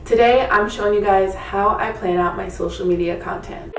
Today I'm showing you guys how I plan out my social media content.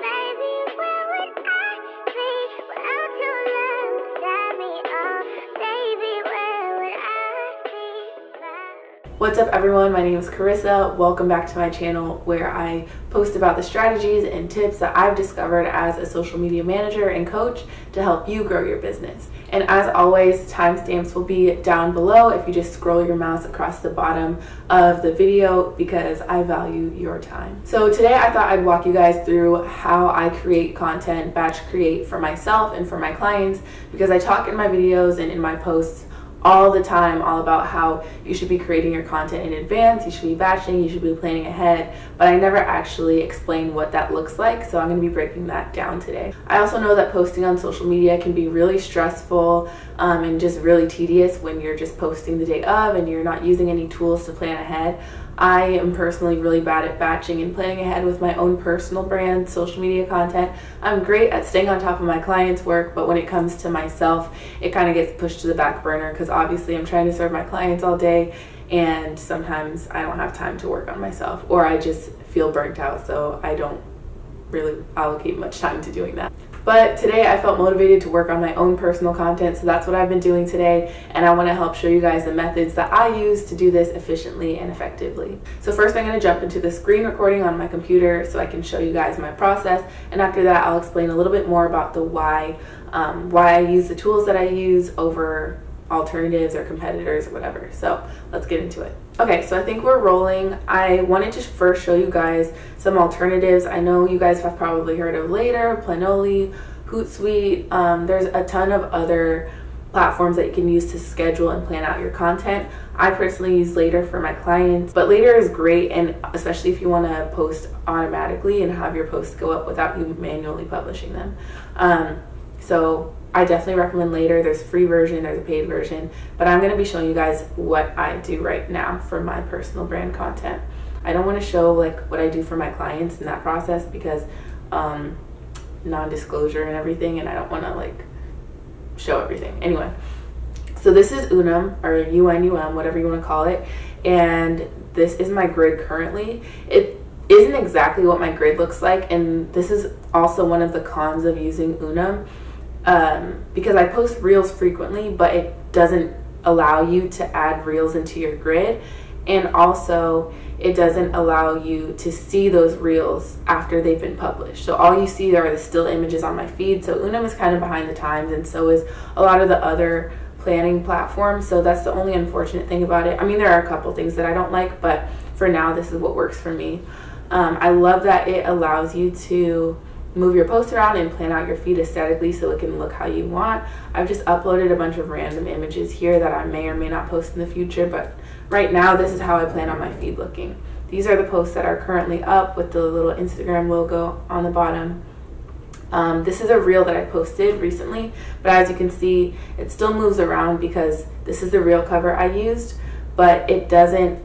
What's up everyone, my name is Charissa. Welcome back to my channel where I post about the strategies and tips that I've discovered as a social media manager and coach to help you grow your business. And as always, timestamps will be down below if you just scroll your mouse across the bottom of the video because I value your time. So today I thought I'd walk you guys through how I create content, batch create for myself and for my clients, because I talk in my videos and in my posts all the time all about how you should be creating your content in advance, you should be batching, you should be planning ahead, but I never actually explain what that looks like, so I'm going to be breaking that down today. I also know that posting on social media can be really stressful and just really tedious when you're just posting the day of and you're not using any tools to plan ahead. I am personally really bad at batching and planning ahead with my own personal brand social media content. I'm great at staying on top of my clients' work, but when it comes to myself, it kind of gets pushed to the back burner because obviously I'm trying to serve my clients all day and sometimes I don't have time to work on myself, or I just feel burnt out, so I don't really allocate much time to doing that. But today I felt motivated to work on my own personal content, so that's what I've been doing today, and I want to help show you guys the methods that I use to do this efficiently and effectively. So first I'm going to jump into the screen recording on my computer so I can show you guys my process, and after that I'll explain a little bit more about the why I use the tools that I use over alternatives or competitors or whatever. So let's get into it. Okay, so I think we're rolling. I wanted to first show you guys some alternatives. I know you guys have probably heard of Later, Planoly, Hootsuite. There's a ton of other platforms that you can use to schedule and plan out your content. I personally use Later for my clients, but Later is great, and especially if you want to post automatically and have your posts go up without you manually publishing them. So I definitely recommend Later. There's a free version, there's a paid version, but I'm going to be showing you guys what I do right now for my personal brand content. I don't want to show like what I do for my clients in that process because non-disclosure and everything, and I don't want to like show everything. Anyway, so this is UNUM or UNUM, whatever you want to call it, and this is my grid currently. It isn't exactly what my grid looks like, and this is also one of the cons of using UNUM. Because I post reels frequently, but it doesn't allow you to add reels into your grid, and also it doesn't allow you to see those reels after they've been published. So all you see are the still images on my feed. So UNUM is kind of behind the times, and so is a lot of the other planning platforms. So that's the only unfortunate thing about it. I mean, there are a couple things that I don't like, but for now this is what works for me. I love that it allows you to move your posts around and plan out your feed aesthetically so it can look how you want. I've just uploaded a bunch of random images here that I may or may not post in the future, but right now this is how I plan on my feed looking. These are the posts that are currently up with the little Instagram logo on the bottom. This is a reel that I posted recently, but as you can see, it still moves around because this is the reel cover I used, but it doesn't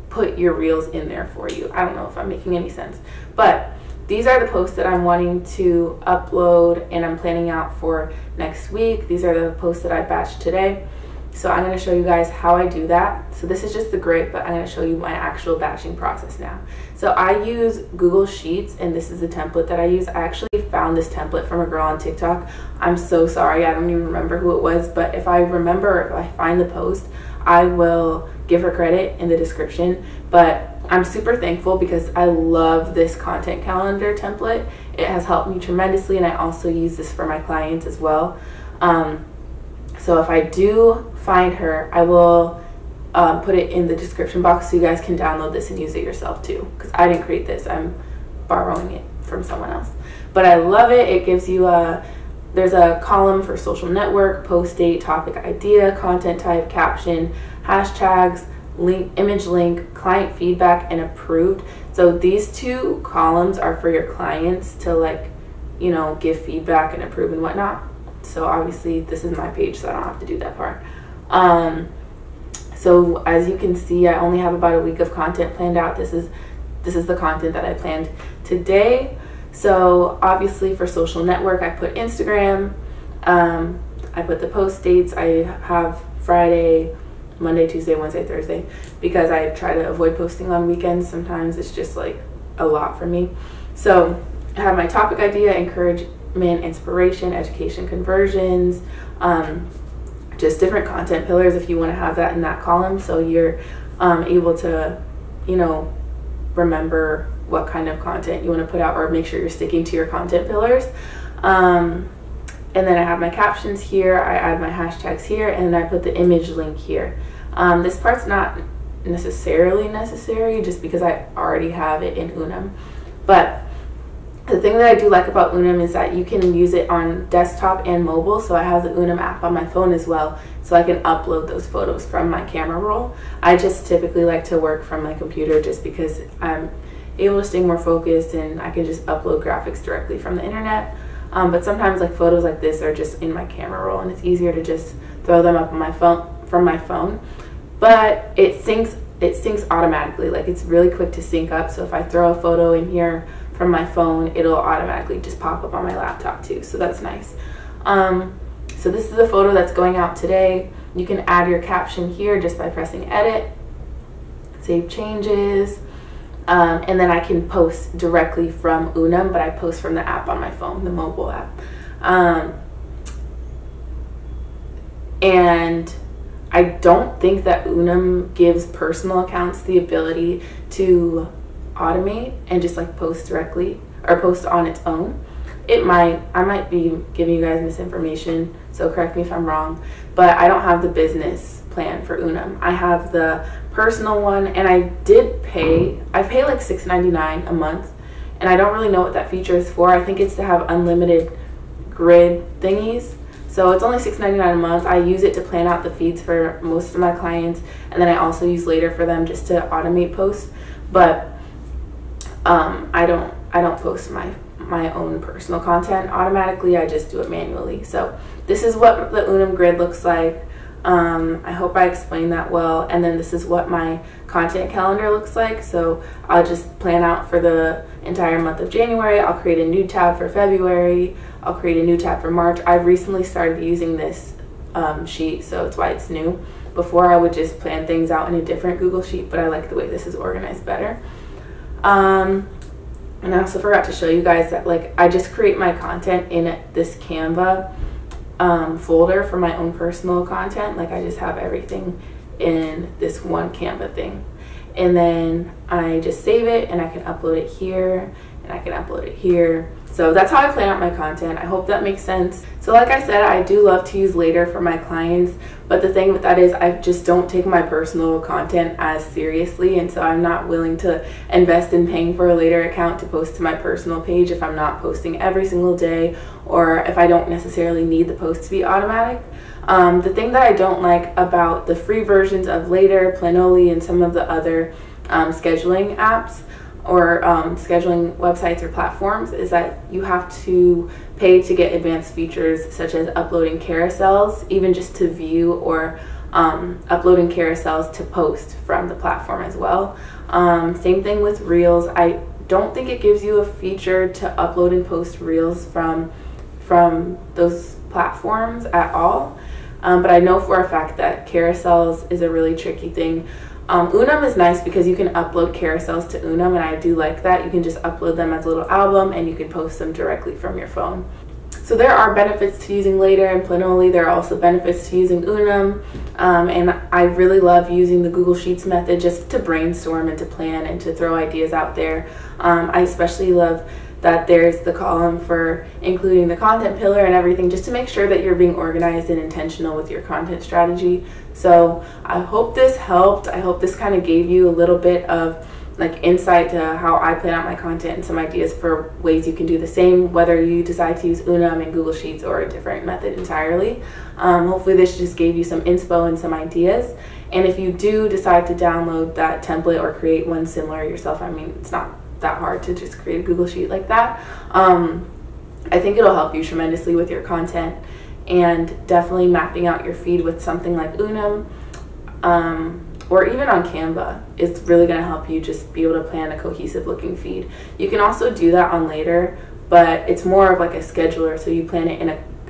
put your reels in there for you. I don't know if I'm making any sense, but these are the posts that I'm wanting to upload and I'm planning out for next week. These are the posts that I batched today. So I'm going to show you guys how I do that. So this is just the grid, but I'm going to show you my actual batching process now. So I use Google Sheets, and this is the template that I use. I actually found this template from a girl on TikTok. I'm so sorry, I don't even remember who it was, but if I remember, if I find the post, I will give her credit in the description. But I'm super thankful because I love this content calendar template. It has helped me tremendously, and I also use this for my clients as well. So if I do find her, I will put it in the description box so you guys can download this and use it yourself too, because I didn't create this. I'm borrowing it from someone else. But I love it. It gives you there's a column for social network, post date, topic idea, content type, caption, hashtags, link, image link, client feedback, and approved. So these two columns are for your clients to, like, you know, give feedback and approve and whatnot. So obviously this is my page, so I don't have to do that part. So as you can see, I only have about a week of content planned out. This is the content that I planned today. So obviously for social network, I put Instagram, I put the post dates. I have Friday, Monday, Tuesday, Wednesday, Thursday, because I try to avoid posting on weekends. Sometimes it's just like a lot for me. So I have my topic idea, encouragement, inspiration, education, conversions, just different content pillars if you want to have that in that column, so you're able to, you know, remember what kind of content you want to put out, or make sure you're sticking to your content pillars. And then I have my captions here, I add my hashtags here, and I put the image link here. This part's not necessarily necessary just because I already have it in UNUM. But the thing that I do like about UNUM is that you can use it on desktop and mobile. So I have the UNUM app on my phone as well, so I can upload those photos from my camera roll. I just typically like to work from my computer just because I'm able to stay more focused, and I can just upload graphics directly from the internet. But sometimes like photos like this are just in my camera roll, and it's easier to just throw them up on my phone from my phone. But it syncs automatically. Like, it's really quick to sync up. So if I throw a photo in here from my phone, it'll automatically just pop up on my laptop too. So that's nice. So this is the photo that's going out today. You can add your caption here just by pressing edit, save changes. And then I can post directly from UNUM, but I post from the app on my phone, the mobile app. And I don't think that UNUM gives personal accounts the ability to automate and just like post directly or post on its own. It might, I might be giving you guys misinformation, so correct me if I'm wrong, but I don't have the business plan for UNUM. I have the personal one, and I pay like $6.99 a month, and I don't really know what that feature is for. I think it's to have unlimited grid thingies. So it's only $6.99 a month. I use it to plan out the feeds for most of my clients, and then I also use Later for them just to automate posts. But I don't post my own personal content automatically. I just do it manually. So this is what the UNUM grid looks like. I hope I explained that well. And then this is what my content calendar looks like. So I'll just plan out for the entire month of January. I'll create a new tab for February. I'll create a new tab for March. I've recently started using this sheet, so it's why it's new. Before, I would just plan things out in a different Google Sheet, but I like the way this is organized better. And I also forgot to show you guys that, like, I just create my content in this Canva folder for my own personal content. Like, I just have everything in this one Canva thing, and then I just save it, and I can upload it here, and I can upload it here. So that's how I plan out my content. I hope that makes sense. So like I said, I do love to use Later for my clients, but the thing with that is I just don't take my personal content as seriously, and so I'm not willing to invest in paying for a Later account to post to my personal page if I'm not posting every single day, or if I don't necessarily need the post to be automatic. The thing that I don't like about the free versions of Later, Planoly, and some of the other scheduling apps or scheduling websites or platforms is that you have to pay to get advanced features such as uploading carousels, even just to view, or uploading carousels to post from the platform as well. Same thing with Reels. I don't think it gives you a feature to upload and post Reels from those platforms at all. But I know for a fact that carousels is a really tricky thing. UNUM is nice because you can upload carousels to UNUM, and I do like that. You can just upload them as a little album, and you can post them directly from your phone. So there are benefits to using Later and Planoly. There are also benefits to using UNUM, and I really love using the Google Sheets method just to brainstorm and to plan and to throw ideas out there. I especially love that there's the column for including the content pillar and everything, just to make sure that you're being organized and intentional with your content strategy. So I hope this helped. I hope this kind of gave you a little bit of like insight to how I plan out my content and some ideas for ways you can do the same, whether you decide to use UNUM and Google Sheets or a different method entirely. Hopefully this just gave you some inspo and some ideas. And if you do decide to download that template or create one similar yourself, I mean, it's not that hard to just create a Google Sheet like that. I think it'll help you tremendously with your content, and definitely mapping out your feed with something like UNUM or even on Canva is really going to help you just be able to plan a cohesive looking feed. You can also do that on Later, but it's more of like a scheduler, so you plan it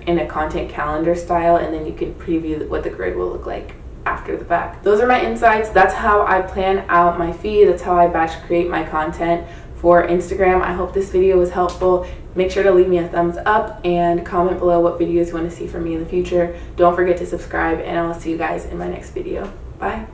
in a content calendar style, and then you can preview what the grid will look like after the fact. Those are my insights. That's how I plan out my feed. That's how I batch create my content for Instagram. I hope this video was helpful. Make sure to leave me a thumbs up and comment below what videos you want to see from me in the future. Don't forget to subscribe, and I will see you guys in my next video. Bye.